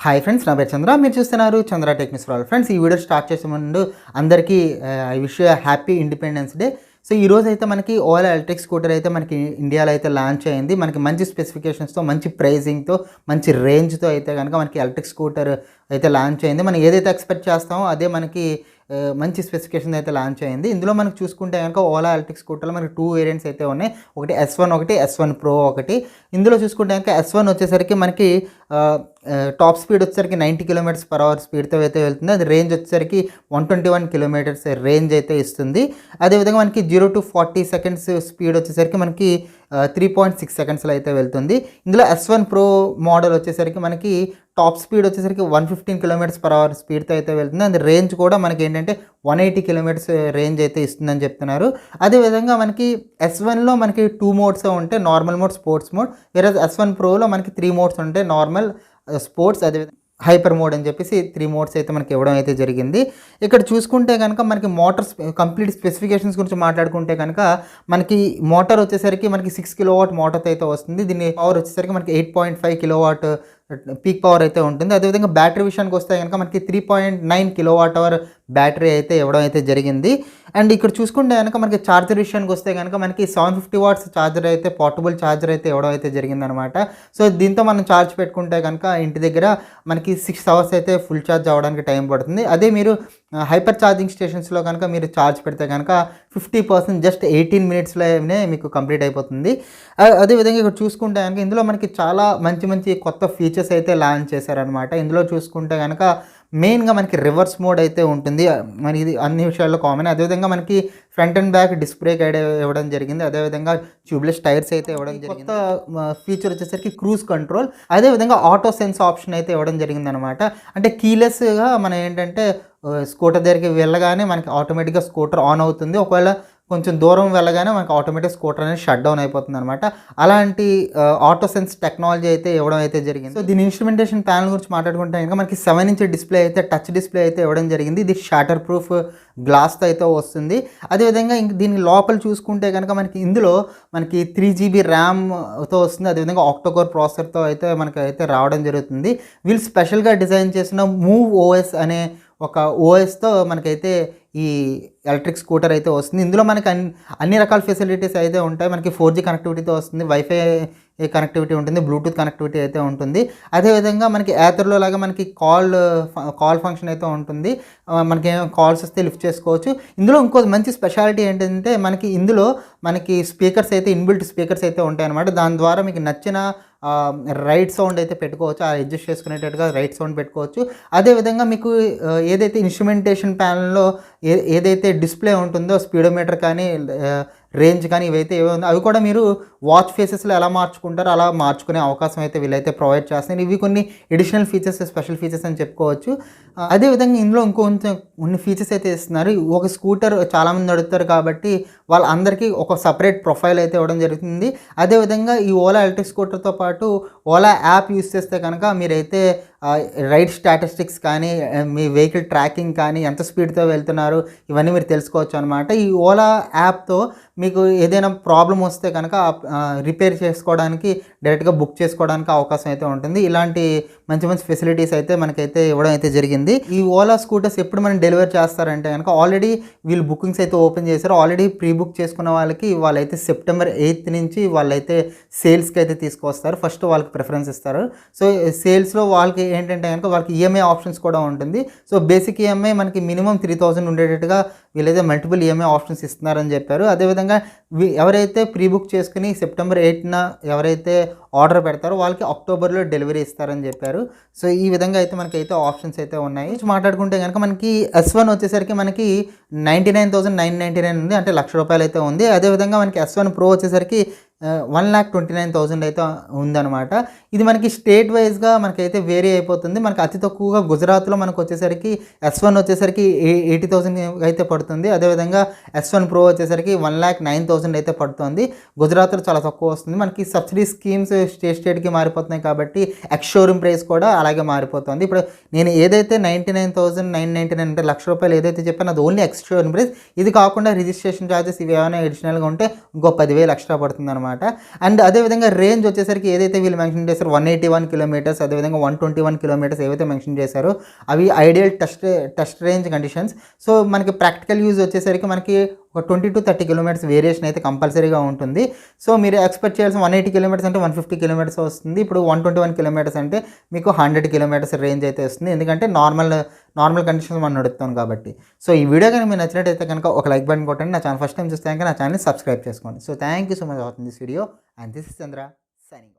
Hi friends, నా పేరు చంద్ర. మీరు చూస్తున్నారు చంద్ర టెక్నిక్స్ ఫర్ ఆల్. ఫ్రెండ్స్, ఈ వీడియో స్టార్ట్ చేసే ముందు అందరికీ I wish happy independence day. So ఈరోజు అయితే మనకి ఓలా ఎలక్ట్రిక్ స్కూటర్ అయితే మనకి ఇండియాలో అయితే లాంచ్ అయింది. మనకి మంచి స్పెసిఫికేషన్స్తో, మంచి ప్రైజింగ్తో, మంచి రేంజ్తో అయితే కనుక మనకి ఎలక్ట్రిక్ స్కూటర్ అయితే లాంచ్ అయింది. మనం ఏదైతే ఎక్స్పెక్ట్ చేస్తామో అదే మనకి మంచి స్పెసిఫికేషన్ అయితే లాంచ్ అయింది. ఇందులో మనకు చూసుకుంటే కనుక ఓలా ఎలక్ట్రిక్ స్కూటర్లో మనకి 2 వేరియంట్స్ అయితే ఉన్నాయి. ఒకటి S1, ఒకటి S1pro ఒకటి. ఇందులో చూసుకుంటే కనుక S1 వచ్చేసరికి మనకి టాప్ స్పీడ్ వచ్చేసరికి 90 km/h స్పీడ్తో అయితే వెళ్తుంది. అది రేంజ్ వచ్చేసరికి 121 kilometers రేంజ్ అయితే ఇస్తుంది. అదేవిధంగా మనకి 0 to 40 seconds స్పీడ్ వచ్చేసరికి మనకి 3.6 secondsలో అయితే వెళ్తుంది. ఇందులో S1pro మోడల్ వచ్చేసరికి మనకి టాప్ స్పీడ్ వచ్చేసరికి 115 km/h స్పీడ్తో అయితే వెళ్తుంది. అది రేంజ్ కూడా మనకి ఏంటంటే 180 kilometers రేంజ్ అయితే ఇస్తుందని చెప్తున్నారు. అదేవిధంగా మనకి S1లో మనకి 2 మోడ్స్ ఉంటాయి, నార్మల్ మోడ్, స్పోర్ట్స్ మోడ్. వేరే S1proలో మనకి 3 మోడ్స్ ఉంటాయి, నార్మల్, స్పోర్ట్స్, అదేవిధంగా హైపర్ మోడ్ అని చెప్పేసి 3 మోడ్స్ అయితే మనకి ఇవ్వడం అయితే జరిగింది. ఇక్కడ చూసుకుంటే కనుక మనకి మోటార్ కంప్లీట్ స్పెసిఫికేషన్స్ గురించి మాట్లాడుకుంటే కనుక మనకి మోటార్ వచ్చేసరికి మనకి 6 kW మోటార్ అయితే వస్తుంది. దీని పవర్ వచ్చేసరికి మనకి 8.5 kW పీక్ పవర్ అయితే ఉంటుంది. అదేవిధంగా బ్యాటరీ విషయానికి వస్తే కనుక మనకి 3.9 kWh బ్యాటరీ అయితే ఇవ్వడం అయితే జరిగింది. అండ్ ఇక్కడ చూసుకుంటే కనుక మనకి ఛార్జర్ విషయానికి వస్తే కనుక మనకి 750 watts ఛార్జర్ అయితే, పోర్టబుల్ ఛార్జర్ అయితే ఇవ్వడం అయితే జరిగిందనమాట. సో దీంతో మనం ఛార్జ్ పెట్టుకుంటే కనుక ఇంటి దగ్గర మనకి 6 hours అయితే ఫుల్ ఛార్జ్ అవ్వడానికి టైం పడుతుంది. అదే మీరు హైపర్ ఛార్జింగ్ స్టేషన్స్లో కనుక మీరు ఛార్జ్ పెడితే కనుక 50% జస్ట్ 18 minutesలోనే మీకు కంప్లీట్ అయిపోతుంది. అదేవిధంగా ఇక్కడ చూసుకుంటే కనుక ఇందులో మనకి చాలా మంచి మంచి కొత్త ఫీచర్స్ అయితే లాంచ్ చేశారనమాట. ఇందులో చూసుకుంటే కనుక మెయిన్గా మనకి రివర్స్ మోడ్ అయితే ఉంటుంది. మరి ఇది అన్ని విషయాల్లో కామన్. అదేవిధంగా మనకి front and back display guide ఇవ్వడం జరిగింది. అదేవిధంగా ట్యూబ్లెస్ టైర్స్ అయితే ఇవ్వడం జరిగింది. కొత్త ఫీచర్ వచ్చేసరికి క్రూజ్ కంట్రోల్, అదేవిధంగా ఆటో సెన్స్ ఆప్షన్ అయితే ఇవ్వడం జరిగింది అనమాట. అంటే కీలెస్గా మనం ఏంటంటే స్కూటర్ దగ్గరికి వెళ్ళగానే మనకి ఆటోమేటిక్గా స్కూటర్ ఆన్ అవుతుంది. ఒకవేళ కొంచెం దూరం వెళ్ళగానే మనకి ఆటోమేటిక్ స్కూటర్ అనేది షట్ డౌన్ అయిపోతుంది అనమాట. అలాంటి ఆటో సెన్స్ టెక్నాలజీ అయితే ఇవ్వడం అయితే జరిగింది. సో దీని ఇన్స్ట్రుమెంటేషన్ ప్యానల్ గురించి మాట్లాడుకుంటే కనుక మనకి 7-inch డిస్ప్లే అయితే, టచ్ డిస్ప్లే అయితే ఇవ్వడం జరిగింది. ఇది షాటర్ ప్రూఫ్ గ్లాస్తో అయితే వస్తుంది. అదేవిధంగా దీని లోపల చూసుకుంటే కనుక మనకి ఇందులో మనకి 3 GB ర్యామ్తో వస్తుంది. అదేవిధంగా ఆక్టోకోర్ ప్రాసెసర్తో అయితే మనకి అయితే రావడం జరుగుతుంది. వీళ్ళు స్పెషల్గా డిజైన్ చేసిన మూవ్ ఓఎస్ అనే ఒక ఓఎస్తో మనకైతే ఈ ఎలక్ట్రిక్ స్కూటర్ అయితే వస్తుంది. ఇందులో మనకి అన్ని రకాల ఫెసిలిటీస్ అయితే ఉంటాయి. మనకి 4G కనెక్టివిటీతో వస్తుంది, వైఫై కనెక్టివిటీ ఉంటుంది, బ్లూటూత్ కనెక్టివిటీ అయితే ఉంటుంది. అదేవిధంగా మనకి యాత్రలో లాగా మనకి కాల్ ఫంక్షన్ అయితే ఉంటుంది. మనకి కాల్స్ వస్తే లిఫ్ట్ చేసుకోవచ్చు. ఇందులో ఇంకో మంచి స్పెషాలిటీ ఏంటంటే మనకి ఇందులో మనకి స్పీకర్స్ అయితే, ఇన్బిల్ట్ స్పీకర్స్ అయితే ఉంటాయన్నమాట. దాని ద్వారా మీకు నచ్చిన రైట్ సౌండ్ అయితే పెట్టుకోవచ్చు, అడ్జస్ట్ చేసుకునేటట్టుగా రైట్ సౌండ్ పెట్టుకోవచ్చు. అదేవిధంగా మీకు ఏదైతే ఇన్స్ట్రుమెంటేషన్ ప్యానల్లో ఏదైతే డిస్ప్లే ఉంటుందో, స్పీడోమీటర్ కానీ రేంజ్ కానీ ఇవైతే ఏవో ఉందో అవి కూడా మీరు వాచ్ ఫేసెస్లో ఎలా మార్చుకుంటారో అలా మార్చుకునే అవకాశం అయితే వీళ్ళైతే ప్రొవైడ్ చేస్తున్నారు. ఇవి కొన్ని ఎడిషనల్ ఫీచర్స్, స్పెషల్ ఫీచర్స్ అని చెప్పుకోవచ్చు. అదేవిధంగా ఇందులో కొన్ని ఫీచర్స్ అయితే ఇస్తున్నారు. ఒక స్కూటర్ చాలామంది అడుగుతారు కాబట్టి వాళ్ళందరికీ ఒక సపరేట్ ప్రొఫైల్ అయితే ఇవ్వడం జరుగుతుంది. అదేవిధంగా ఈ ఓలా ఎలక్ట్రిక్ స్కూటర్తో పాటు ఓలా యాప్ యూస్ చేస్తే కనుక మీరైతే రైడ్ స్టాటిస్టిక్స్ కానీ, మీ వెహికల్ ట్రాకింగ్ కానీ, ఎంత స్పీడ్తో వెళ్తున్నారు ఇవన్నీ మీరు తెలుసుకోవచ్చు అనమాట. ఈ ఓలా యాప్తో మీకు ఏదైనా ప్రాబ్లం వస్తే కనుక రిపేర్ చేసుకోవడానికి, డైరెక్ట్గా బుక్ చేసుకోవడానికి అవకాశం అయితే ఉంటుంది. ఇలాంటి మంచి మంచి ఫెసిలిటీస్ అయితే మనకైతే ఇవ్వడం అయితే జరిగింది. ఈ ఓలా స్కూటర్స్ ఎప్పుడు మనం డెలివర్ చేస్తారంటే కనుక ఆల్రెడీ వీళ్ళు బుకింగ్స్ అయితే ఓపెన్ చేశారు. ఆల్రెడీ ప్రీ బుక్ చేసుకున్న వాళ్ళకి వాళ్ళైతే September 8th నుంచి వాళ్ళైతే సేల్స్కి అయితే తీసుకొస్తారు. ఫస్ట్ వాళ్ళకి ప్రిఫరెన్స్ ఇస్తారు. సో సేల్స్లో వాళ్ళకి ఏంటంటే కనుక వాళ్ళకి ఈఎంఐ ఆప్షన్స్ కూడా ఉంటుంది. సో బేసిక్ ఈఎంఐ మనకి మినిమం 3000 ఉండేటట్టుగా వీళ్ళైతే మల్టిపుల్ ఈఎంఐ ఆప్షన్స్ ఇస్తున్నారని చెప్పారు. అదేవిధంగా ఎవరైతే ప్రీ బుక్ చేసుకుని September 8th ఎవరైతే ఆర్డర్ పెడతారో వాళ్ళకి Octoberలో డెలివరీ ఇస్తారని చెప్పారు. సో ఈ విధంగా అయితే మనకైతే ఆప్షన్స్ అయితే ఉన్నాయి. మాట్లాడుకుంటే కనుక మనకి S1 వచ్చేసరికి మనకి 99,999 ఉంది, అంటే ₹1,00,000 అయితే ఉంది. అదేవిధంగా మనకి S1pro వచ్చేసరికి 1,29,000 అయితే ఉందన్నమాట. ఇది మనకి స్టేట్ వైజ్గా మనకైతే వేరీ అయిపోతుంది. మనకి అతి తక్కువగా గుజరాత్లో మనకు వచ్చేసరికి S1 వచ్చేసరికి 80,000 అయితే పడుతుంది. అదేవిధంగా S1pro వచ్చేసరికి 1,09,000 అయితే పడుతుంది. గుజరాత్లో చాలా తక్కువ వస్తుంది. మనకి సబ్సిడీ స్కీమ్స్ స్టేట్కి మారిపోతున్నాయి కాబట్టి ఎక్స్ షోరూమ్ ప్రైస్ కూడా అలాగే మారిపోతుంది. ఇప్పుడు నేను ఏదైతే 99,999 అంటే ₹1,00,000 ఏదైతే చెప్పానో అది ఓన్లీ ఎక్స్ షోరూమ్ ప్రైస్. ఇది కాకుండా రిజిస్ట్రేషన్ ఛార్జెస్ ఇవి ఏమైనా అడిషనల్గా ఉంటే ఇంకో 10,000 ఎక్స్ట్రా పడుతుంది అనమాట. అనమాట. అండ్ అదేవిధంగా రేంజ్ వచ్చేసరికి ఏదైతే వీళ్ళు మెన్షన్ చేశారో 181 కిలోమీటర్స్, అదేవిధంగా 121 కిలోమీటర్స్ ఏవైతే మెన్షన్ చేశారో అవి ideal test range conditions. So మనకి ప్రాక్టికల్ యూజ్ వచ్చేసరికి మనకి ఒక 20-30 కిలోమీటర్స్ వేరియేషన్ అయితే కంపల్సరీగా ఉంటుంది. సో మీరు ఎక్స్పెక్ట్ చేయాల్సిన 180 కిలోమీటర్స్ అంటే 150 కిలోమీటర్స్ వస్తుంది. ఇప్పుడు 121 కిలోమీటర్స్ అంటే మీకు 100 కిలోమీటర్స్ రేంజ్ అయితే వస్తుంది, ఎందుకంటే నార్మల్ కండిషన్స్ మనం నడుపుతాం కాబట్టి. సో ఈ వీడియో కనుక మీకు నచ్చినట్టయితే కనుక ఒక లైక్ బటన్ కొట్టండి. నా ఛానల్ ఫస్ట్ టైం చూస్తే కనుక నా ఛానల్ని సబ్స్క్రైబ్ చేసుకోండి. So thank you so much watching this video, and this is Chandra signing.